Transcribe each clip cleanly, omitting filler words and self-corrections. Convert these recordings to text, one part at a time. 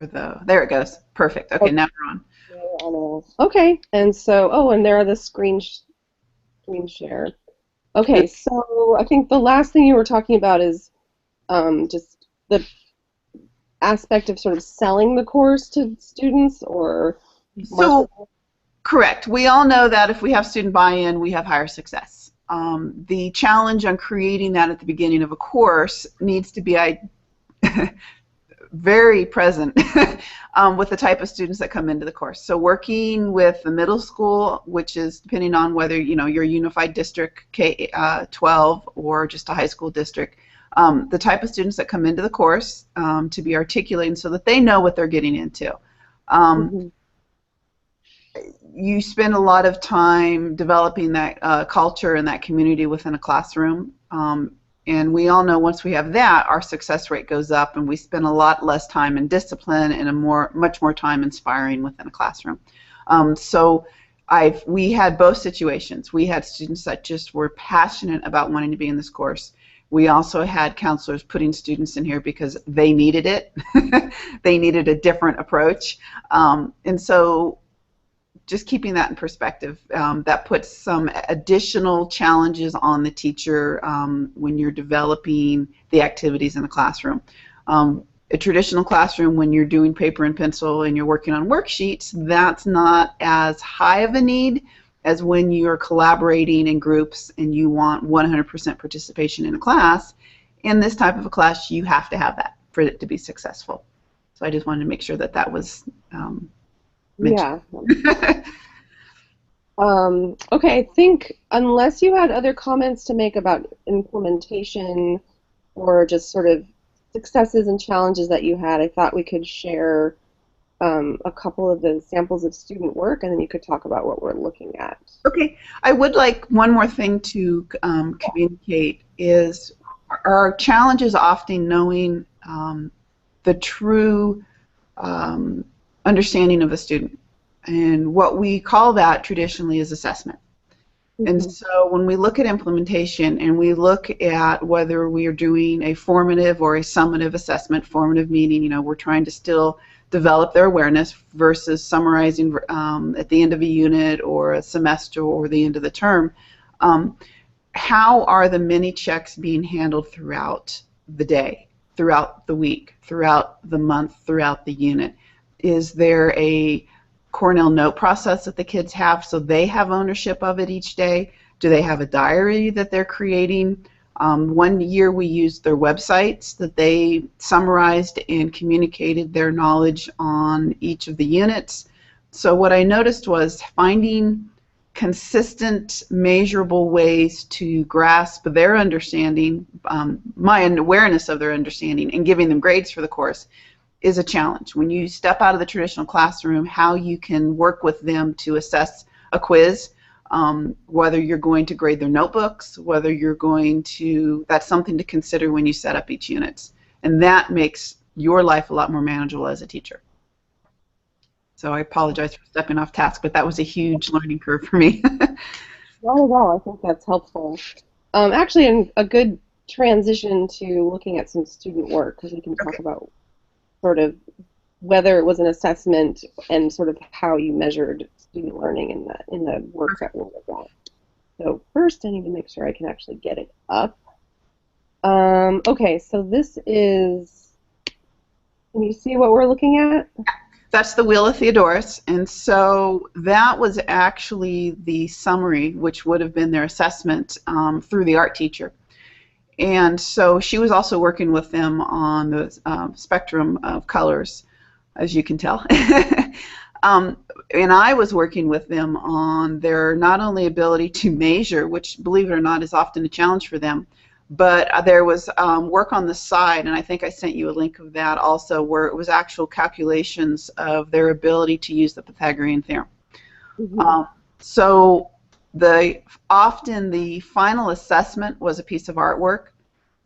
There it goes. Perfect. Okay, Okay. now we're on. Okay, and so, oh, and there are the screen share. Okay, so I think the last thing you were talking about is just the aspect of sort of selling the course to students or So, marketing. correct. We all know that if we have student buy-in, we have higher success. The challenge on creating that at the beginning of a course needs to be very present with the type of students that come into the course. So working with the middle school, which is depending on whether you're a unified district K-12 or just a high school district, the type of students that come into the course to be articulating so that they know what they're getting into. Um, Hmm. you spend a lot of time developing that culture and that community within a classroom. And we all know once we have that, our success rate goes up, and we spend a lot less time in discipline and much more time inspiring within a classroom. So we had both situations. We had students that just were passionate about wanting to be in this course. We also had counselors putting students in here because they needed it. They needed a different approach. And so just keeping that in perspective, that puts some additional challenges on the teacher when you're developing the activities in the classroom. A traditional classroom, when you're doing paper and pencil and you're working on worksheets, that's not as high of a need as when you're collaborating in groups and you want 100% participation in a class. In this type of a class, you have to have that for it to be successful. So I just wanted to make sure that that was mentioned. Yeah. Okay, I think unless you had other comments to make about implementation or just sort of successes and challenges that you had, I thought we could share a couple of the samples of student work, and then you could talk about what we're looking at. Okay, I would like one more thing to communicate is our challenge is often knowing the true understanding of a student. And what we call that traditionally is assessment. And Hmm. so when we look at implementation and we look at whether we are doing a formative or a summative assessment, formative meaning, we're trying to still develop their awareness versus summarizing at the end of a unit or a semester or the end of the term, how are the mini checks being handled throughout the day, throughout the week, throughout the month, throughout the unit? Is there a Cornell note process that the kids have so they have ownership of it each day? Do they have a diary that they're creating? One year we used their websites that they summarized and communicated their knowledge on each of the units. So what I noticed was finding consistent, measurable ways to grasp their understanding, my awareness of their understanding, and giving them grades for the course is a challenge. When you step out of the traditional classroom, how you can work with them to assess a quiz, whether you're going to grade their notebooks, whether you're going to, that's something to consider when you set up each unit. And that makes your life a lot more manageable as a teacher. So I apologize for stepping off task, but that was a huge learning curve for me. Not at all. I think that's helpful. Actually, and a good transition to looking at some student work because we can talk Okay. about sort of whether it was an assessment and sort of how you measured student learning in the work that we'll look at. So first, I need to make sure I can actually get it up. Okay, so this is. Can you see what we're looking at? That's the Wheel of Theodorus, and so that was actually the summary, which would have been their assessment through the art teacher. And so she was also working with them on the spectrum of colors, as you can tell. And I was working with them on their not only ability to measure, which, believe it or not, is often a challenge for them, but there was work on the side, and I think I sent you a link of that also, where it was actual calculations of their ability to use the Pythagorean theorem. Hmm. Um, so often the final assessment was a piece of artwork.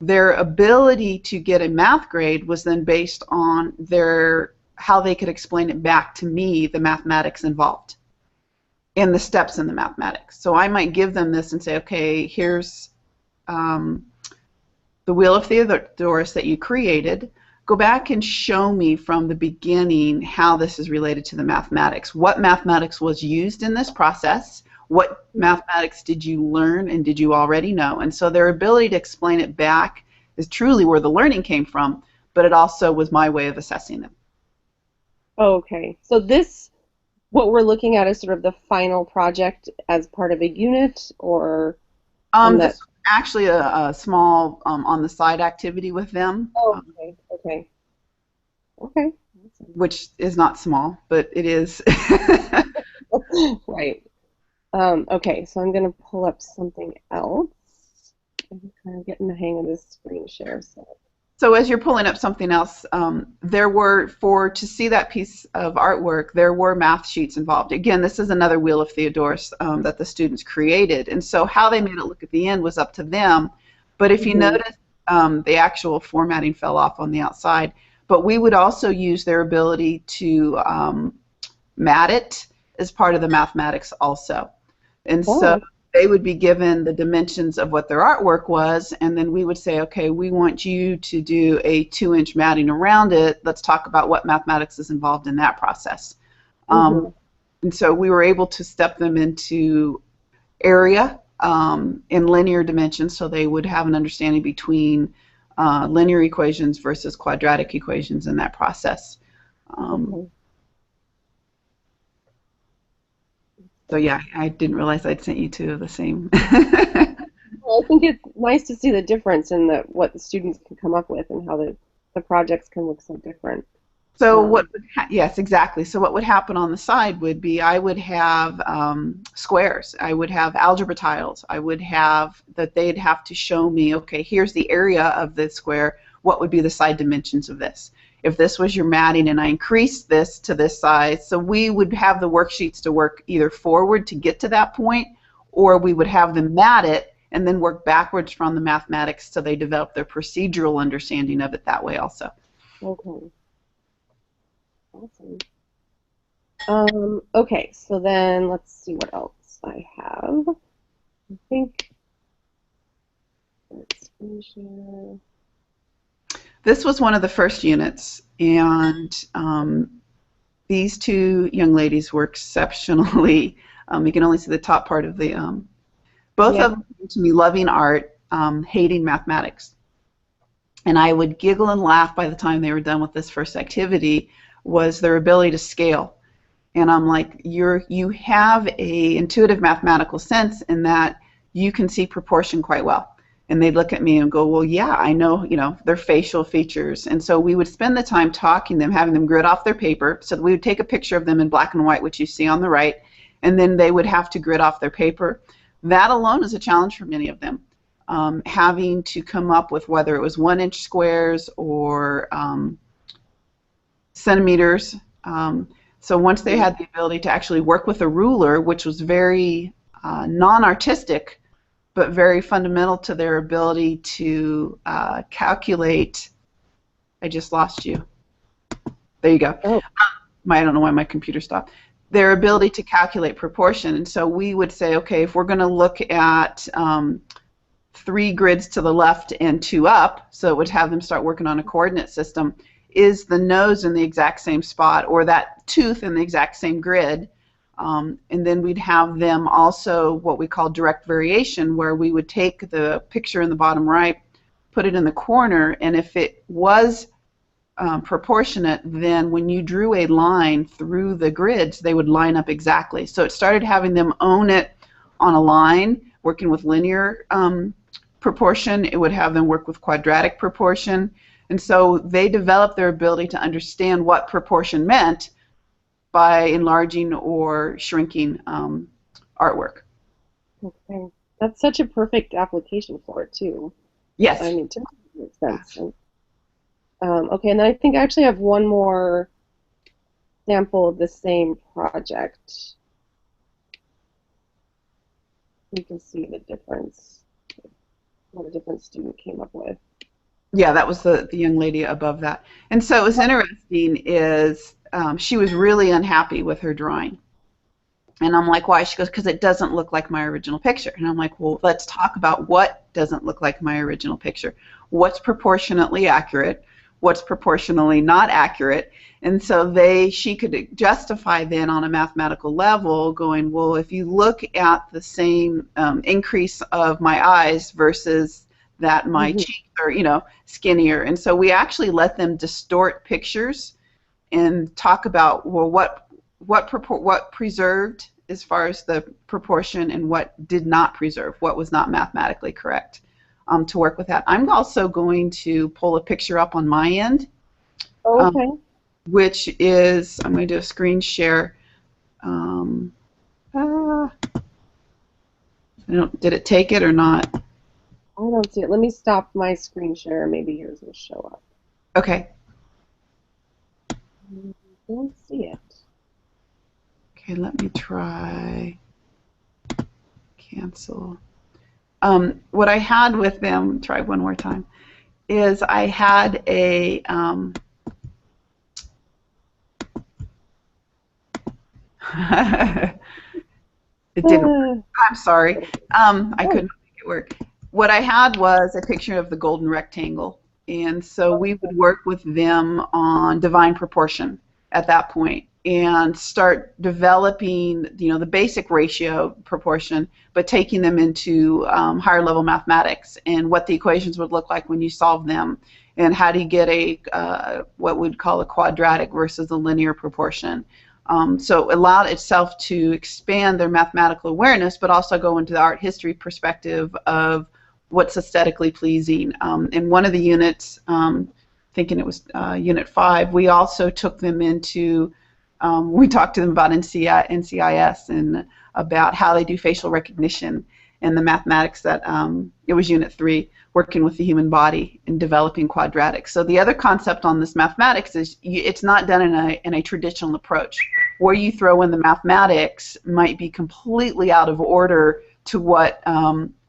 Their ability to get a math grade was then based on how they could explain it back to me, the mathematics involved, and the steps in the mathematics. So I might give them this and say, okay, here's the Wheel of Theodorus that you created. go back and show me from the beginning how this is related to the mathematics. What mathematics was used in this process? What mathematics did you learn and did you already know? And so their ability to explain it back is truly where the learning came from, but it also was my way of assessing them. Okay, so this, what we're looking at is sort of the final project as part of a unit, or this is actually a small on the side activity with them. Oh, okay. Which is not small, but it is. Right. Okay, so I'm going to pull up something else. I'm kind of getting the hang of this screen share. So as you're pulling up something else, there were, to see that piece of artwork, there were math sheets involved. Again, this is another Wheel of Theodorus that the students created. And so how they made it look at the end was up to them. But if you notice, the actual formatting fell off on the outside. But we would also use their ability to mat it as part of the mathematics also. And so they would be given the dimensions of what their artwork was, and then we would say, okay, we want you to do a 2-inch matting around it. Let's talk about what mathematics is involved in that process. And so we were able to step them into area in linear dimensions, so they would have an understanding between linear equations versus quadratic equations in that process. So yeah, I didn't realize I'd sent you two of the same. Well, I think it's nice to see the difference in what the students can come up with and how the projects can look so different. So what would yes, exactly. So what would happen on the side would be I would have squares. I would have algebra tiles. I would have that they'd have to show me, okay, here's the area of the square. What would be the side dimensions of this? If this was your matting and I increased this to this size, so we would have the worksheets to work either forward to get to that point, or we would have them mat it and then work backwards from the mathematics so they develop their procedural understanding of it that way also. Okay. Awesome. Okay, so then let's see what else I have. I think let's screen share. This was one of the first units, and these two young ladies were exceptionally, you can only see the top part of the, both of them to me loving art, hating mathematics. And I would giggle and laugh by the time they were done with this first activity was their ability to scale. And I'm like, you have a intuitive mathematical sense in that you can see proportion quite well. And they'd look at me and go, well, yeah, I know, their facial features. And so we would spend the time talking to them, having them grid off their paper. So we would take a picture of them in black and white, which you see on the right, and then they would have to grid off their paper. That alone is a challenge for many of them, having to come up with whether it was 1-inch squares or centimeters. So once they had the ability to actually work with a ruler, which was very non-artistic, but very fundamental to their ability to calculate. I just lost you. There you go. Oh. I don't know why my computer stopped. Their ability to calculate proportion. And so we would say, okay, if we're going to look at 3 grids to the left and 2 up, so it would have them start working on a coordinate system, is the nose in the exact same spot or that tooth in the exact same grid? And then we'd have them also what we call direct variation, where we would take the picture in the bottom right, put it in the corner, and if it was proportionate, then when you drew a line through the grids, they would line up exactly. So it started having them own it on a line, working with linear proportion. It would have them work with quadratic proportion. And so they developed their ability to understand what proportion meant by enlarging or shrinking artwork. Okay, that's such a perfect application for it too. Yes. I mean, it makes sense. Okay, and then I think I actually have one more sample of the same project. You can see the difference, what a different student came up with. Yeah, that was the young lady above that. And so what's interesting is she was really unhappy with her drawing. And I'm like, why? She goes, because it doesn't look like my original picture. And I'm like, well, let's talk about what doesn't look like my original picture. What's proportionately accurate? what's proportionally not accurate. And so she could justify then on a mathematical level going, well, if you look at the same increase of my eyes versus that my cheeks are, skinnier. And so we actually let them distort pictures and talk about, well, what preserved as far as the proportion and what did not preserve, what was not mathematically correct, to work with that. I'm also going to pull a picture up on my end. Okay. Which is, I'm going to do a screen share. Did it take it or not? I don't see it. Let me stop my screen share. Maybe yours will show up. Okay. I don't see it. Okay, let me try cancel. What I had with them, try one more time, is I had a it didn't work. I'm sorry. I couldn't make it work. What I had was a picture of the golden rectangle, and so we would work with them on divine proportion at that point and start developing, the basic ratio proportion, but taking them into higher level mathematics and what the equations would look like when you solve them, and how do you get a what we'd call a quadratic versus a linear proportion. So it allowed itself to expand their mathematical awareness, but also go into the art history perspective of what's aesthetically pleasing. In one of the units, thinking it was Unit 5, we also took them into, we talked to them about NCIS and about how they do facial recognition and the mathematics that, it was Unit 3, working with the human body and developing quadratics. So the other concept on this mathematics is it's not done in a traditional approach. Where you throw in the mathematics might be completely out of order to what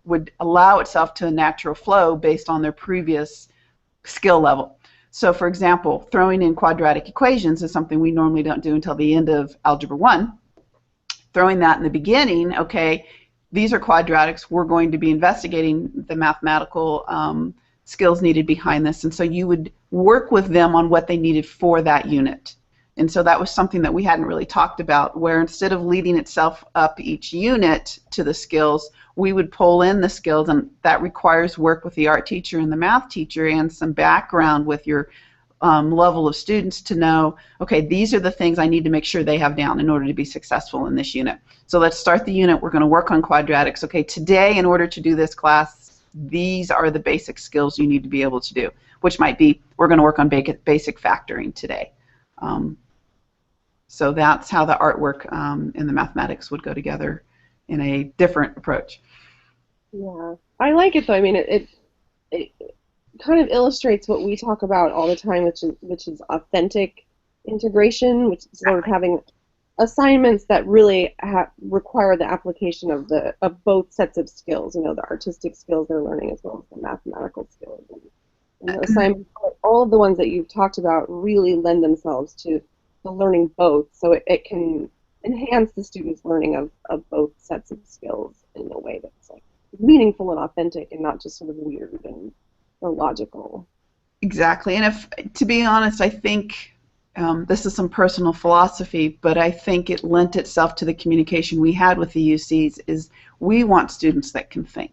would allow itself to a natural flow based on their previous skill level. So for example, throwing in quadratic equations is something we normally don't do until the end of Algebra 1. Throwing that in the beginning, okay, these are quadratics, we're going to be investigating the mathematical skills needed behind this, and so you would work with them on what they needed for that unit. And so that was something that we hadn't really talked about, where instead of leading itself up each unit to the skills, we would pull in the skills, and that requires work with the art teacher and the math teacher and some background with your level of students to know, okay, these are the things I need to make sure they have down in order to be successful in this unit. So let's start the unit. We're going to work on quadratics. Okay, today in order to do this class, these are the basic skills you need to be able to do, which might be we're going to work on basic factoring today. So that's how the artwork and the mathematics would go together in a different approach. Yeah, I like it though. I mean, it kind of illustrates what we talk about all the time, which is authentic integration, which is sort of having assignments that really require the application of both sets of skills. The artistic skills they're learning as well as the mathematical skills. And the assignments, all of the ones that you've talked about, really lend themselves to learning both, so it can enhance the students' learning of both sets of skills in a way that's like meaningful and authentic and not just sort of weird and illogical. Exactly. And to be honest, I think this is some personal philosophy, but I think it lent itself to the communication we had with the UCs is we want students that can think.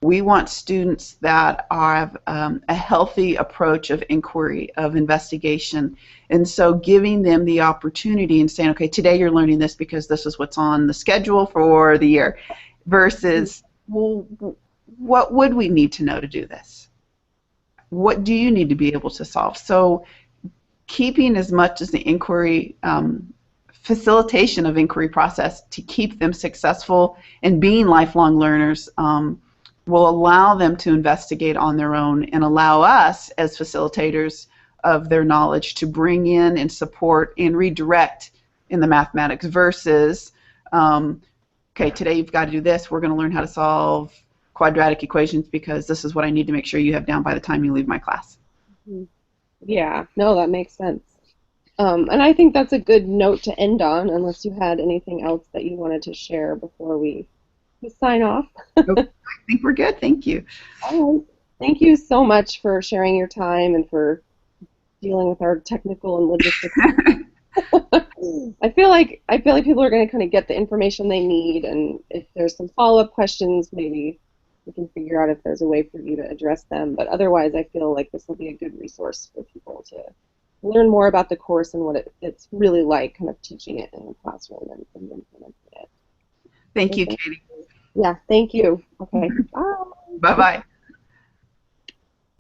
We want students that have a healthy approach of inquiry, of investigation, and so giving them the opportunity and saying, okay, today you're learning this because this is what's on the schedule for the year, versus, well, what would we need to know to do this? What do you need to be able to solve? So keeping as much as the inquiry, facilitation of inquiry process to keep them successful and being lifelong learners will allow them to investigate on their own and allow us as facilitators of their knowledge to bring in and support and redirect in the mathematics versus, okay, today you've got to do this, we're going to learn how to solve quadratic equations because this is what I need to make sure you have down by the time you leave my class. Yeah, no, that makes sense. And I think that's a good note to end on, unless you had anything else that you wanted to share before we sign off. Nope, I think we're good. Thank you. All right. Thank you so much for sharing your time and for dealing with our technical and logistical. I feel like people are going to kind of get the information they need, and if there's some follow-up questions, maybe we can figure out if there's a way for you to address them. But otherwise, I feel like this will be a good resource for people to learn more about the course and what it's really like, kind of teaching it in the classroom and implementing it. Thank you, Katie. Yeah, thank you. Okay, bye. Bye-bye.